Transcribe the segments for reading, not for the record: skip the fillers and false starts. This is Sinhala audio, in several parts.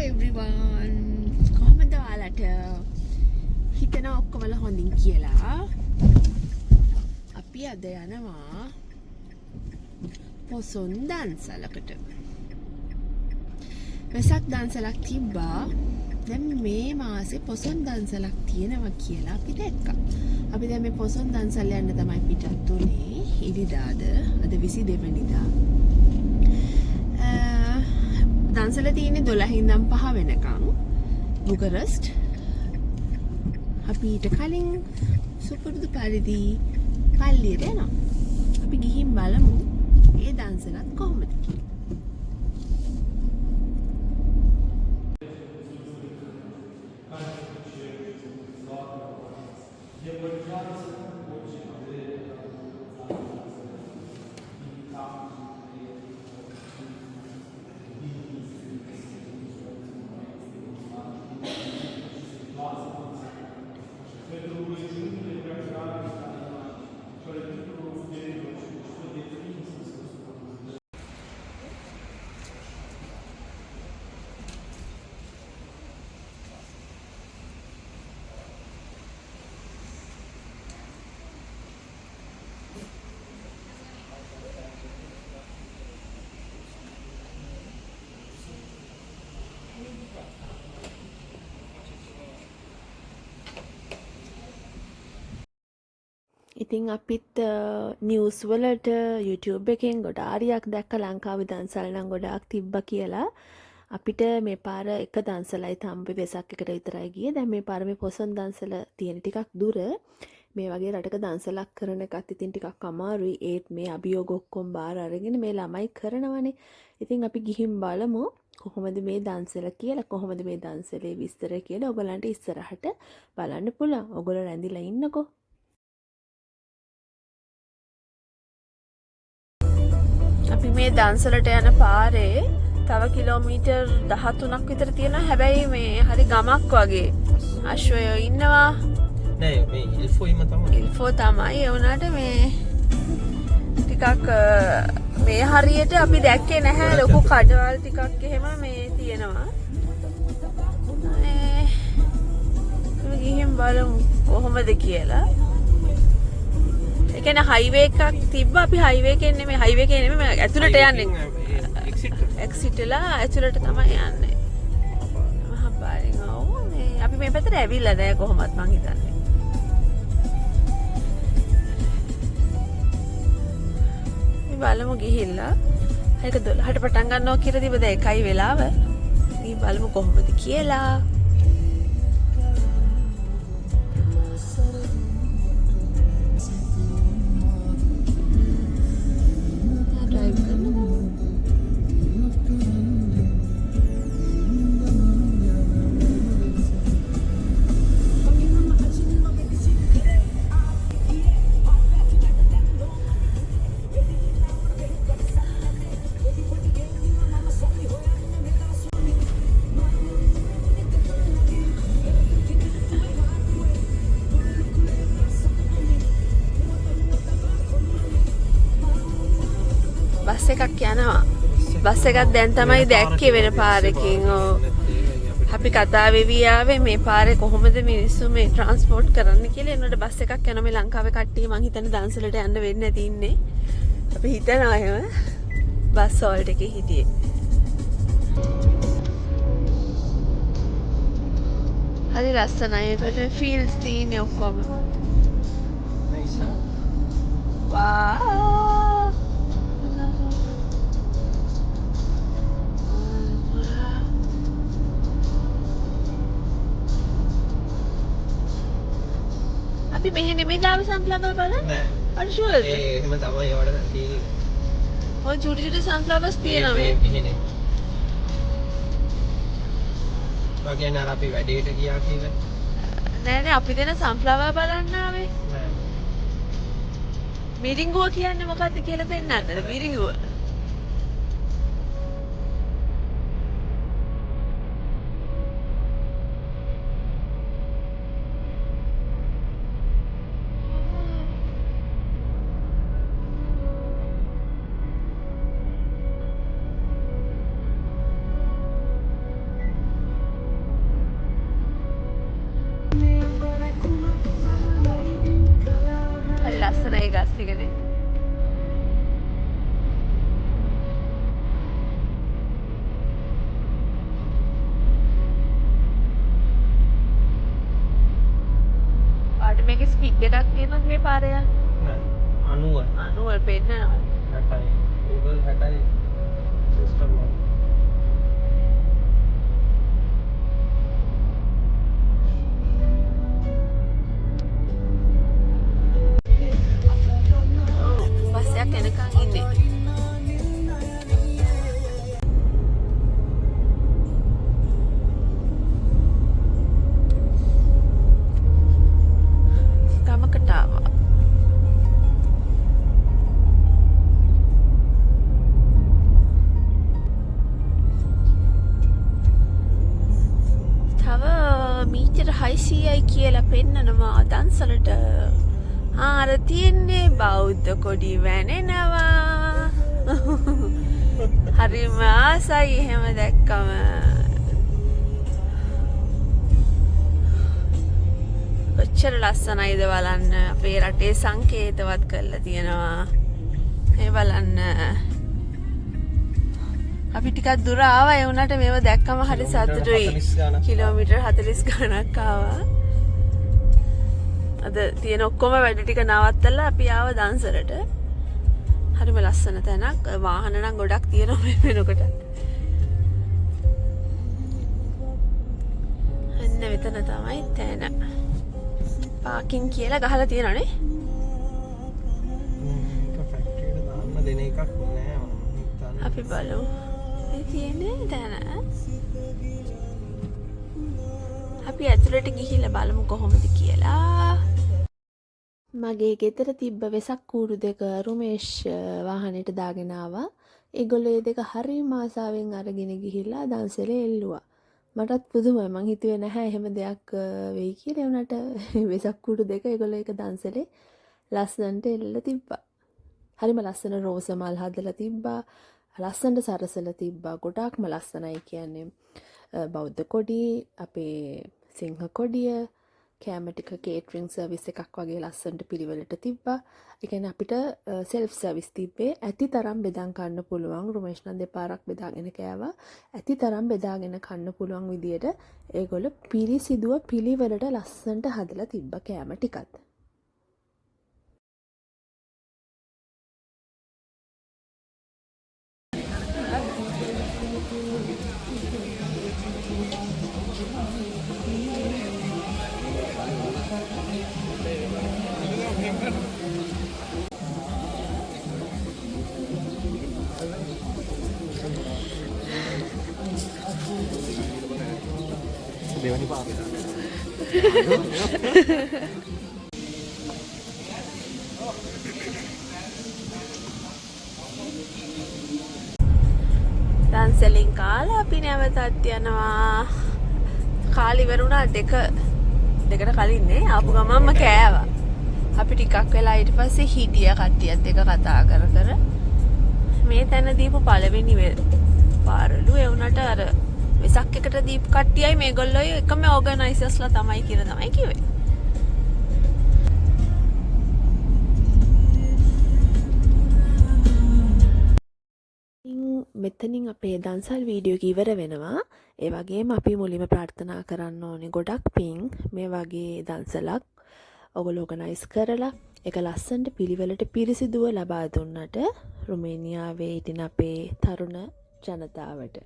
everyone. කොහමද ඔයාලට හිතෙනවා ඔක්කොමල හොඳින් කියලා? අපි අද යනවා පොසොන් දන්සලකට. වෙසක් දන්සලක් තිබ්බා. දැන් මේ මාසේ පොසොන් දන්සලක් තියෙනවා කියලා අපි දැක්කා. අපි දැන් මේ පොසොන් දන්සල යන්න තමයි පිටත් උනේ. ඉරිදාද අද 22 වෙනිදා. දන්සල තියෙන්නේ 12 ඉඳන් 5 වෙනකම් බුකරස්ට්. අපි ඊට කලින් සුපුරුදු පරිදි පල්ලියට යනවා. අපි ගිහින් බලමු ඒ දන්සලත් කොහොමද කියලා. ඉතින් අපිත් නිවුස් වලට YouTube එකෙන් ගොඩාරියක් දැක්ක ලංකාවේ දන්සල් නම් ගොඩාක් තිබ්බා කියලා. අපිට මේ පාර එක දන්සලයි තම්බේ වෙසක් එකට විතරයි ගියේ. දැන් මේ පාර මේ පොසොන් දන්සල තියෙන ටිකක් දුර. මේ වගේ රටක දන්සලක් කරන එකත් ඉතින් ටිකක් අමාරුයි. ඒත් මේ අභියෝග ඔක්කොම බාර අරගෙන මේ ළමයි කරනවනේ. ඉතින් අපි ගිහින් බලමු කොහොමද මේ දන්සල කියලා, කොහොමද මේ දන්සලේ විස්තර කියලා. ඔයගලන්ට ඉස්සරහට බලන්න පුළුවන්. ඔයගොල්ලෝ රැඳිලා ඉන්නකෝ. අපි මේ දන්සලට යන පාරේ තව කිලෝමීටර් 13ක් විතර තියෙනවා. හැබැයි මේ හරි ගමක් වගේ. අශ්වයෝ ඉන්නවා. නෑ මේ ඉල්ෆෝයිම තමයි. ඉල්ෆෝ තමයි. ඒ වුණාට මේ ටිකක් මේ හරියට අපි දැක්කේ නැහැ. ලොකු කඩවල් ටිකක් එහෙම මේ තියෙනවා. මේ ගිහින් බලමු කොහොමද කියලා. ඒ කියන්නේ හයිවේ එකක් තිබ්බා. අපි හයිවේ එකෙන් නෙමෙයි ඇතුළට යන්නේ. එක්සිට් එලා ඇතුළට තමයි යන්නේ. මහා පාරෙන් ආවෝ මේ අපි මේ පැත්තට ඇවිල්ලා නැහැ කොහොමත් මං හිතන්නේ. මේ බලමු ගිහිල්ලා. ඒක 12ට පටන් ගන්නවා කියලා තිබ්බ දැන් 1යි වෙලාව. මේ බලමු කොහොමද කියලා. බස් එකක් යනවා. බස් එකක් දැන් තමයි දැක්කේ වෙන පාරකින්. අපි කතා වෙවි ආවේ මේ පාරේ කොහොමද මිනිස්සු මේ ට්‍රාන්ස්පෝර්ට් කරන්න කියලා. එනකොට බස් එකක් යනවා මේ ලංකාවේ කට්ටිය මං හිතන්නේ දන්සලට යන්න වෙන්නේ නැති ඉන්නේ. අපි හිතනවා එහෙම. බස් වලට එකේ හිටියේ. හරි ලස්සනයි. ඒකට ෆීල්ඩ්ස් තියෙන්නේ ඔක්කොම. වා අපි මෙහෙ නෙමෙයි දාව සන්ෆ්ලවර් බලන්න. නෑ. අර ෂුවර්ද? එහෙම තමයි ඒවට තියෙන්නේ. ඔය චුටි චුටි සන්ෆ්ලවර්ස් තියෙනවා මේ. මෙහෙනේ. වගේ නර අපි වැඩේට ගියා කියලා. නෑ අපි දෙන සන්ෆ්ලවර් බලන්න ආවේ. නෑ. මිරිඟුව කියන්නේ මොකක්ද කියලා පෙන්නන්නද? මිරිඟුව. ලස්සනයි ගස් ටිකනේ. පාට මේකේ ස්පීඩ් එකක් තියෙනවද මේ පාරේ යන? නෑ 90 90 පෙන්නනවා. 60යි Google 60යි සිස්ටම් එක. බස් එකක් එනකන් ඉන්නේ. ගමකට ආවා. තව මීටර 600යි කියලා පෙන්නනවා දන්සලට. අර තියෙන්නේ බෞද්ධ කොඩි වැනෙනවා. හරිම ආසයි එහෙම දැක්කම. කොච්චර ලස්සනයිද බලන්න. අපේ රටේ සංකේතවත් කරලා තියෙනවා. ඒ බලන්න. අපි ටිකක් දුර ආවා. ඒ වුණාට මේව දැක්කම හරි සතුටුයි. කිලෝමීටර් 40 ගණක් ආවා. අද තියෙන ඔක්කොම වැඩ ටික නවත්තලා අපි ආව දන්සලට. හරිම ලස්සන තැනක්. වාහන නම් ගොඩක් තියෙනවා මේ වෙනකොට. එන්න මෙතන තමයි තැන. පාකින් කියලා ගහලා තියෙනවනේ. ඒක ෆැක්ටරියට දාන්න දෙන එකක් නෑ මම හිතන්නේ. අපි බලමු. මේ තියෙන්නේ තැන. අපි ඇතුළට ගිහිල්ලා බලමු කොහොමද කියලා. මගේ ගෙදර තිබ්බ වෙසක් කූරු දෙක රුමේෂ් වාහනේට දාගෙන ආවා. ඒගොල්ලෝ ඒ දෙක හරිම ආසාවෙන් අරගෙන ගිහිල්ලා දන්සලේ එල්ලුවා. මටත් පුදුමයි. මං හිතුවේ නැහැ එහෙම දෙයක් වෙයි කියලා. ඒ උනට වෙසක් කූරු දෙක ඒගොල්ලෝ ඒක දන්සලේ ලස්සනට එල්ලලා තිබ්බා. හරිම ලස්සන රෝස මල් හදලා තිබ්බා. ලස්සනට සරසලා තිබ්බා. ගොඩාක්ම ලස්සනයි කියන්නේ. බෞද්ධ කොඩි, අපේ සිංහ කොඩිය, කෑම ටික කේටරින් සර්විස් එකක් වගේ ලස්සනට පිළිවෙලට තිබ්බා. ඒ කියන්නේ අපිට සෙල්ෆ් සර්විස් තිබ්බේ. ඇති තරම් බෙදන් කන්න පුළුවන්. රුමේෂ් නම් දෙපාරක් බෙදාගෙන කෑවා. ඇති තරම් බෙදාගෙන කන්න පුළුවන් විදියට ඒගොල්ලෝ පිරිසිදුව පිළිවෙලට ලස්සනට හදලා තිබ්බා කෑම ටිකත්. දෙවනි පාරේ. දන්සලින් කාලා අපි නැවතත් යනවා. කාලි ඉවරුණා දෙකට කලින් නේ ආපු ගමන්ම කෑවා. අපි ටිකක් වෙලා ඊට පස්සේ හිටිය කට්ටියත් එක්ක කතා කර මේ තැන දීපු පළවෙනි පාරලු ඒ උනට අර වෙසක් එකට දීපු කට්ටියයි මේගොල්ලෝයි එකම ඕගනයිසර්ස්ලා තමයි කියලා තමයි කිව්වේ. මෙතනින් අපේ දන්සල් වීඩියෝ එක ඉවර වෙනවා. ඒ වගේම අපි මුලින්ම ප්‍රාර්ථනා කරන්න ඕනේ ගොඩක් පිං මේ වගේ දන්සලක් ඔයගොල්ලෝ ඕගනයිස් කරලා ඒක ලස්සනට පිළිවෙලට පිරිසිදුව ලබා දුන්නට රුමේනියාවේ ඉතින් අපේ තරුණ ජනතාවට.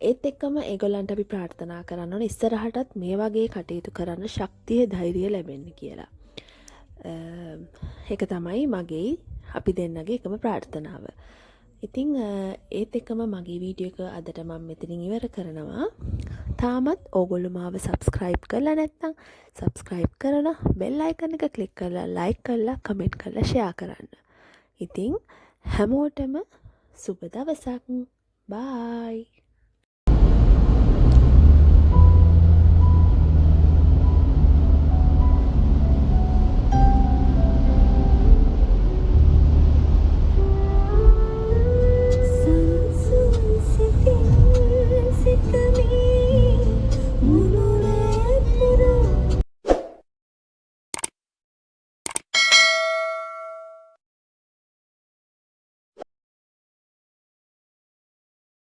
ඒත් එක්කම ඒගොල්ලන්ට අපි ප්‍රාර්ථනා කරන්න ඕනේ ඉස්සරහටත් මේ වගේ කටයුතු කරන්න ශක්තිය ධෛර්යය ලැබෙන්න කියලා. ඒක තමයි මගේ අපි දෙන්නගේ එකම ප්‍රාර්ථනාව. ඉතින් ඒත් එක්කම මගේ වීඩියෝ එක අදට මම මෙතනින් ඉවර කරනවා. තාමත් ඕගොල්ලෝ මාව subscribe කරලා නැත්නම් subscribe කරලා bell icon එක click කරලා like කරලා comment කරලා share කරන්න. ඉතින් හැමෝටම සුබ දවසක්. bye.